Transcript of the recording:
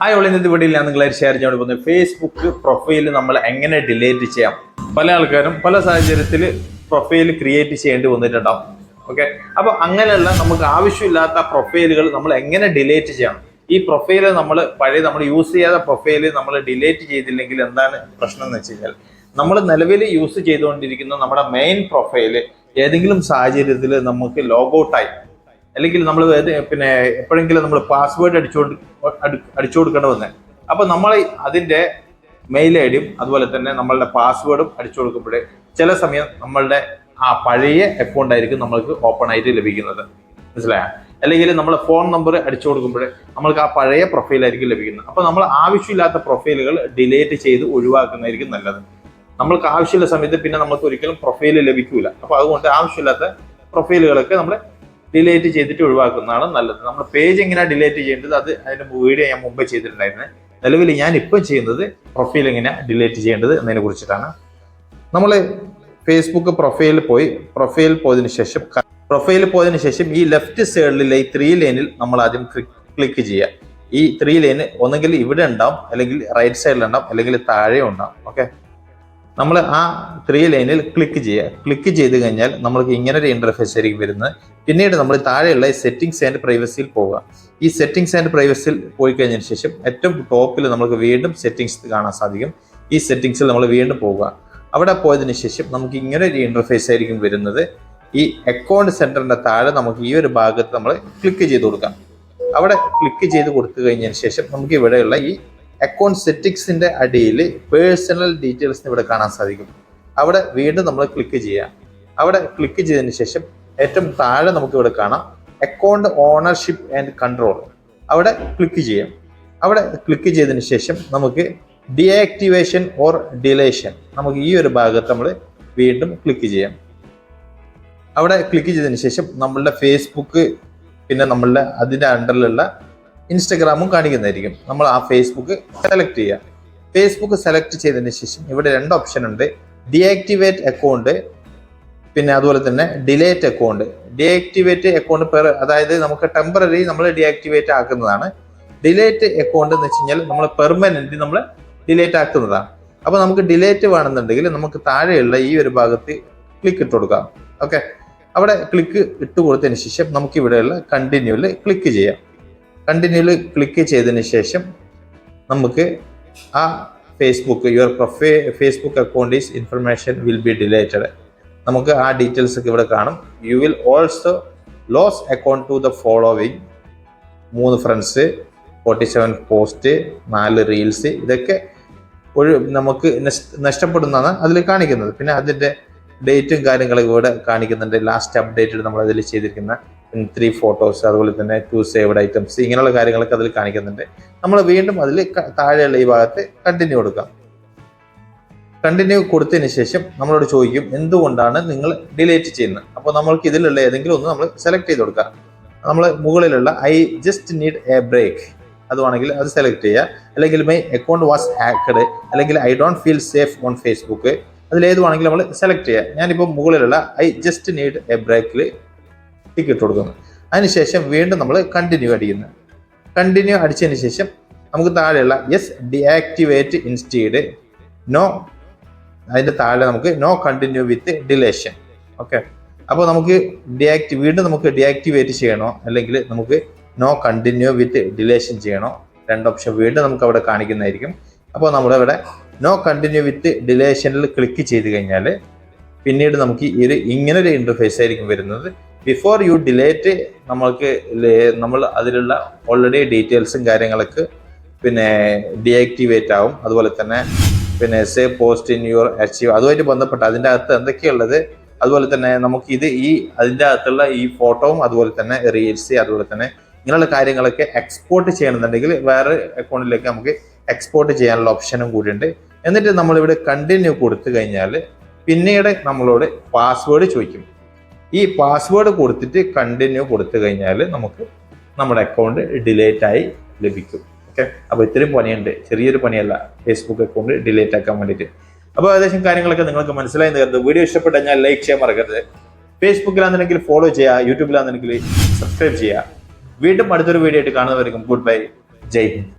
Hi all ഇന്നത്തെ വീഡിയോയിൽ ഞാൻ നിങ്ങളായിട്ട് ഷെയർ ചെയ്യാൻ പോകുന്നത് ഫേസ്ബുക്ക് പ്രൊഫൈൽ നമ്മൾ എങ്ങനെ ഡിലീറ്റ് ചെയ്യാം. പല ആൾക്കാരും പല സാഹചര്യത്തിൽ പ്രൊഫൈൽ ക്രിയേറ്റ് ചെയ്യേണ്ടി വന്നിട്ടുണ്ടാവും. ഓക്കെ, അപ്പോൾ അങ്ങനെയുള്ള നമുക്ക് ആവശ്യമില്ലാത്ത പ്രൊഫൈലുകൾ നമ്മൾ എങ്ങനെ ഡിലീറ്റ് ചെയ്യണം. ഈ പ്രൊഫൈല് നമ്മൾ യൂസ് ചെയ്യാത്ത പ്രൊഫൈല് നമ്മൾ ഡിലീറ്റ് ചെയ്തില്ലെങ്കിൽ എന്താണ് പ്രശ്നം എന്ന് വെച്ച് കഴിഞ്ഞാൽ, നമ്മൾ നിലവിൽ യൂസ് ചെയ്തുകൊണ്ടിരിക്കുന്ന നമ്മുടെ മെയിൻ പ്രൊഫൈല് ഏതെങ്കിലും സാഹചര്യത്തിൽ നമുക്ക് ലോഗൗട്ടായി, അല്ലെങ്കിൽ നമ്മൾ എപ്പോഴെങ്കിലും നമ്മൾ പാസ്വേഡ് അടിച്ചു കൊടുക്കേണ്ടി വന്നേ, അപ്പൊ നമ്മൾ അതിന്റെ മെയിൽ ഐ ഡിയും അതുപോലെ തന്നെ നമ്മളുടെ പാസ്വേഡും അടിച്ചു കൊടുക്കുമ്പോഴേ ചില സമയം നമ്മളുടെ ആ പഴയ അക്കൗണ്ട് ആയിരിക്കും നമ്മൾക്ക് ഓപ്പൺ ആയിട്ട് ലഭിക്കുന്നത്. മനസ്സിലായ? അല്ലെങ്കിൽ നമ്മൾ ഫോൺ നമ്പർ അടിച്ചു കൊടുക്കുമ്പോഴേ നമ്മൾക്ക് ആ പഴയ പ്രൊഫൈലായിരിക്കും ലഭിക്കുന്നത്. അപ്പൊ നമ്മൾ ആവശ്യമില്ലാത്ത പ്രൊഫൈലുകൾ ഡിലീറ്റ് ചെയ്ത് ഒഴിവാക്കുന്നതായിരിക്കും നല്ലത്. നമ്മൾക്ക് ആവശ്യമുള്ള സമയത്ത് പിന്നെ നമുക്ക് ഒരിക്കലും പ്രൊഫൈൽ ലഭിക്കൂല. അപ്പൊ അതുകൊണ്ട് ആവശ്യമില്ലാത്ത പ്രൊഫൈലുകളൊക്കെ നമ്മൾ ഡിലീറ്റ് ചെയ്തിട്ട് ഒഴിവാക്കുന്നതാണ് നല്ലത്. നമ്മൾ പേജ് എങ്ങനെയാണ് ഡിലീറ്റ് ചെയ്യേണ്ടത് അതിന്റെ വീഡിയോ ഞാൻ മുമ്പ് ചെയ്തിട്ടുണ്ടായിരുന്നു. നിലവിൽ ഞാൻ ഇപ്പം ചെയ്യുന്നത് പ്രൊഫൈൽ എങ്ങനെയാണ് ഡിലീറ്റ് ചെയ്യേണ്ടത് എന്നതിനെ കുറിച്ചിട്ടാണ്. നമ്മൾ ഫേസ്ബുക്ക് പ്രൊഫൈൽ പോയതിനു ശേഷം ഈ ലെഫ്റ്റ് സൈഡിലെ ഈ 3 ലൈനിൽ നമ്മൾ ആദ്യം ക്ലിക്ക് ചെയ്യുക. ഈ 3 ലൈന് ഒന്നെങ്കിൽ ഇവിടെ ഉണ്ടാവും, അല്ലെങ്കിൽ റൈറ്റ് സൈഡിൽ ഉണ്ടാവും, അല്ലെങ്കിൽ താഴെ ഉണ്ടാവും. ഓക്കെ, നമ്മൾ ആ 3 ലൈനിൽ ക്ലിക്ക് ചെയ്യുക. ക്ലിക്ക് ചെയ്ത് കഴിഞ്ഞാൽ നമ്മൾക്ക് ഇങ്ങനെ ഒരു ഇന്റർഫേസ് ആയിരിക്കും വരുന്നത്. പിന്നീട് നമ്മൾ താഴെയുള്ള സെറ്റിംഗ്സ് ആൻഡ് പ്രൈവസിയിൽ പോവുക. ഈ സെറ്റിംഗ്സ് ആൻഡ് പ്രൈവസിയിൽ പോയി കഴിഞ്ഞതിന് ശേഷം ഏറ്റവും ടോപ്പിൽ നമുക്ക് വീണ്ടും സെറ്റിംഗ്സ് കാണാൻ സാധിക്കും. ഈ സെറ്റിംഗ്സിൽ നമ്മൾ വീണ്ടും പോവുക. അവിടെ പോയതിനു ശേഷം നമുക്ക് ഇങ്ങനെ ഒരു ഇന്റർഫേസ് ആയിരിക്കും വരുന്നത്. ഈ അക്കൗണ്ട് സെന്ററിന്റെ താഴെ നമുക്ക് ഈ ഒരു ഭാഗത്ത് നമ്മൾ ക്ലിക്ക് ചെയ്ത് കൊടുക്കാം. അവിടെ ക്ലിക്ക് ചെയ്ത് കൊടുത്തു കഴിഞ്ഞതിന് ശേഷം നമുക്ക് ഇവിടെയുള്ള ഈ അക്കൗണ്ട് സെറ്റിംഗ്സിന്റെ അടിയിൽ പേഴ്സണൽ ഡീറ്റെയിൽസ് ഇവിടെ കാണാൻ സാധിക്കും. അവിടെ വീണ്ടും നമ്മൾ ക്ലിക്ക് ചെയ്യാം. അവിടെ ക്ലിക്ക് ചെയ്തതിന് ശേഷം ഏറ്റവും താഴെ നമുക്ക് ഇവിടെ കാണാം അക്കൗണ്ട് ഓണർഷിപ്പ് ആൻഡ് കൺട്രോൾ. അവിടെ ക്ലിക്ക് ചെയ്യാം. അവിടെ ക്ലിക്ക് ചെയ്തതിന് ശേഷം നമുക്ക് ഡീആക്ടിവേഷൻ ഓർ ഡിലേഷൻ, നമുക്ക് ഈ ഒരു ഭാഗത്ത് നമ്മൾ വീണ്ടും ക്ലിക്ക് ചെയ്യാം. അവിടെ ക്ലിക്ക് ചെയ്തതിന് ശേഷം നമ്മളുടെ ഫേസ്ബുക്ക്, പിന്നെ നമ്മളുടെ അതിൻ്റെ അണ്ടറിലുള്ള ഇൻസ്റ്റഗ്രാമും കാണിക്കുന്നതായിരിക്കും. നമ്മൾ ആ ഫേസ്ബുക്ക് സെലക്ട് ചെയ്യുക. ഫേസ്ബുക്ക് സെലക്ട് ചെയ്തതിന് ശേഷം ഇവിടെ 2 ഓപ്ഷൻ ഉണ്ട്: ഡീആക്ടിവേറ്റ് അക്കൗണ്ട്, പിന്നെ അതുപോലെ തന്നെ ഡിലേറ്റ് അക്കൗണ്ട്. ഡീആക്ടിവേറ്റ് അക്കൗണ്ട് അതായത് നമുക്ക് ടെമ്പററി നമ്മൾ ഡീആക്ടിവേറ്റ് ആക്കുന്നതാണ്. ഡിലേറ്റ് അക്കൗണ്ട് എന്ന് വെച്ച് കഴിഞ്ഞാൽ നമ്മൾ പെർമനന്റ് നമ്മൾ ഡിലേറ്റ് ആക്കുന്നതാണ്. അപ്പൊ നമുക്ക് ഡിലേറ്റ് വേണമെന്നുണ്ടെങ്കിൽ നമുക്ക് താഴെയുള്ള ഈ ഒരു ഭാഗത്ത് ക്ലിക്ക് ഇട്ട് കൊടുക്കാം. ഓക്കെ, അവിടെ ക്ലിക്ക് ഇട്ട് കൊടുത്തതിന് ശേഷം നമുക്ക് ഇവിടെയുള്ള കണ്ടിന്യൂവിൽ ക്ലിക്ക് ചെയ്യാം. കണ്ടിന്യൂവിൽ ക്ലിക്ക് ചെയ്തതിന് ശേഷം നമുക്ക് ആ Facebook account is information will be deleted, നമുക്ക് ആ ഡീറ്റെയിൽസ് ഒക്കെ ഇവിടെ കാണും. You will also lose account to the following: 3 friends, 47 post, 4 reels. ഇതൊക്കെ നമുക്ക് നഷ്ടപ്പെടുന്നതാണ് അതിൽ കാണിക്കുന്നത്. പിന്നെ അതിൻ്റെ ഡേറ്റും കാര്യങ്ങളൊക്കെ ഇവിടെ കാണിക്കുന്നുണ്ട്. ലാസ്റ്റ് അപ്ഡേറ്റഡ് നമ്മൾ അതിൽ ചെയ്തിരിക്കുന്ന 3 ഫോട്ടോസ്, അതുപോലെ തന്നെ 2 സേവ്ഡ് ഐറ്റംസ്, ഇങ്ങനെയുള്ള കാര്യങ്ങളൊക്കെ അതിൽ കാണിക്കുന്നുണ്ട്. നമ്മൾ വീണ്ടും അതിൽ താഴെയുള്ള ഈ ഭാഗത്ത് കണ്ടിന്യൂ കൊടുക്കാം. കണ്ടിന്യൂ കൊടുത്തതിന് ശേഷം നമ്മളോട് ചോദിക്കും എന്തുകൊണ്ടാണ് നിങ്ങൾ ഡിലീറ്റ് ചെയ്യുന്നത്. അപ്പോൾ നമ്മൾക്ക് ഇതിലുള്ള ഏതെങ്കിലും ഒന്ന് നമ്മൾ സെലക്ട് ചെയ്ത് കൊടുക്കാം. നമ്മൾ മുകളിലുള്ള I just need a break അതുവാണെങ്കിൽ അത് സെലക്ട് ചെയ്യുക. അല്ലെങ്കിൽ മൈ അക്കൗണ്ട് വാസ് ഹാക്കഡ്, അല്ലെങ്കിൽ I don't feel safe on Facebook, അതിലേതുവാണെങ്കിലും നമ്മൾ സെലക്ട് ചെയ്യുക. ഞാനിപ്പോൾ മുകളിലുള്ള ഐ ജസ്റ്റ് നീഡ് എ ബ്രേക്കിൽ ടിക്ക് ഇട്ട് കൊടുക്കുന്നു. അതിനുശേഷം വീണ്ടും നമ്മൾ കണ്ടിന്യൂ അടിക്കുന്നു. കണ്ടിന്യൂ അടിച്ചതിന് ശേഷം നമുക്ക് താഴെയുള്ള യെസ് ഡീആക്ടിവേറ്റ് ഇൻസ്റ്റീഡ് നോ, അതിൻ്റെ താഴെ നമുക്ക് no continue with deletion. Okay, അപ്പോൾ നമുക്ക് വീണ്ടും നമുക്ക് ഡീആക്ടിവേറ്റ് ചെയ്യണോ അല്ലെങ്കിൽ നമുക്ക് നോ കണ്ടിന്യൂ വിത്ത് ഡിലേഷൻ ചെയ്യണോ, 2 ഓപ്ഷൻ വീണ്ടും നമുക്ക് അവിടെ കാണിക്കുന്നതായിരിക്കും. അപ്പോൾ നമ്മളിവിടെ നോ കണ്ടിന്യൂ വിത്ത് ഡിലേഷനിൽ ക്ലിക്ക് ചെയ്ത് കഴിഞ്ഞാൽ പിന്നീട് നമുക്ക് ഇങ്ങനൊരു ഇന്റർഫേസ് ആയിരിക്കും വരുന്നത്. ബിഫോർ യു ഡിലേറ്റ് നമ്മൾ അതിലുള്ള ഓൾറെഡി ഡീറ്റെയിൽസും കാര്യങ്ങളൊക്കെ പിന്നെ ഡീആക്ടിവേറ്റ് ആവും. അതുപോലെ തന്നെ പിന്നെ say post in your achieve, അതുമായിട്ട് ബന്ധപ്പെട്ട് അതിൻ്റെ അകത്ത് എന്തൊക്കെയുള്ളത്, അതുപോലെ തന്നെ നമുക്ക് അതിൻ്റെ അകത്തുള്ള ഈ ഫോട്ടോവും അതുപോലെ തന്നെ റീൽസ്, അതുപോലെ തന്നെ ഇങ്ങനെയുള്ള കാര്യങ്ങളൊക്കെ എക്സ്പോർട്ട് ചെയ്യണമെന്നുണ്ടെങ്കിൽ വേറെ അക്കൗണ്ടിലേക്ക് നമുക്ക് എക്സ്പോർട്ട് ചെയ്യാനുള്ള ഓപ്ഷനും കൂടിയുണ്ട്. എന്നിട്ട് നമ്മളിവിടെ കണ്ടിന്യൂ കൊടുത്തു കഴിഞ്ഞാൽ പിന്നീട് നമ്മളോട് പാസ്വേഡ് ചോദിക്കും. ഈ പാസ്വേഡ് കൊടുത്തിട്ട് കണ്ടിന്യൂ കൊടുത്തു കഴിഞ്ഞാൽ നമുക്ക് നമ്മുടെ അക്കൗണ്ട് ഡിലീറ്റ് ആയി ലഭിക്കും. ഓക്കെ, അപ്പോൾ ഇത്രയും പണിയുണ്ട്, ചെറിയൊരു പണിയല്ല ഫേസ്ബുക്ക് അക്കൗണ്ട് ഡിലീറ്റ് ആക്കാൻ വേണ്ടിയിട്ട്. അപ്പോൾ ഏകദേശം കാര്യങ്ങളൊക്കെ നിങ്ങൾക്ക് മനസ്സിലായി കരുതുന്നു. വീഡിയോ ഇഷ്ടപ്പെട്ടു കഴിഞ്ഞാൽ ലൈക്ക് ചെയ്യാൻ മറക്കരുത്. ഫേസ്ബുക്കിലാണെന്നുണ്ടെങ്കിൽ ഫോളോ ചെയ്യുക, യൂട്യൂബിലാണെന്നുണ്ടെങ്കിൽ സബ്സ്ക്രൈബ് ചെയ്യുക. വീണ്ടും അടുത്തൊരു വീഡിയോ ആയിട്ട് കാണുന്നവർക്കും ഗുഡ് ബൈ, ജയ് ഹിന്ദ്.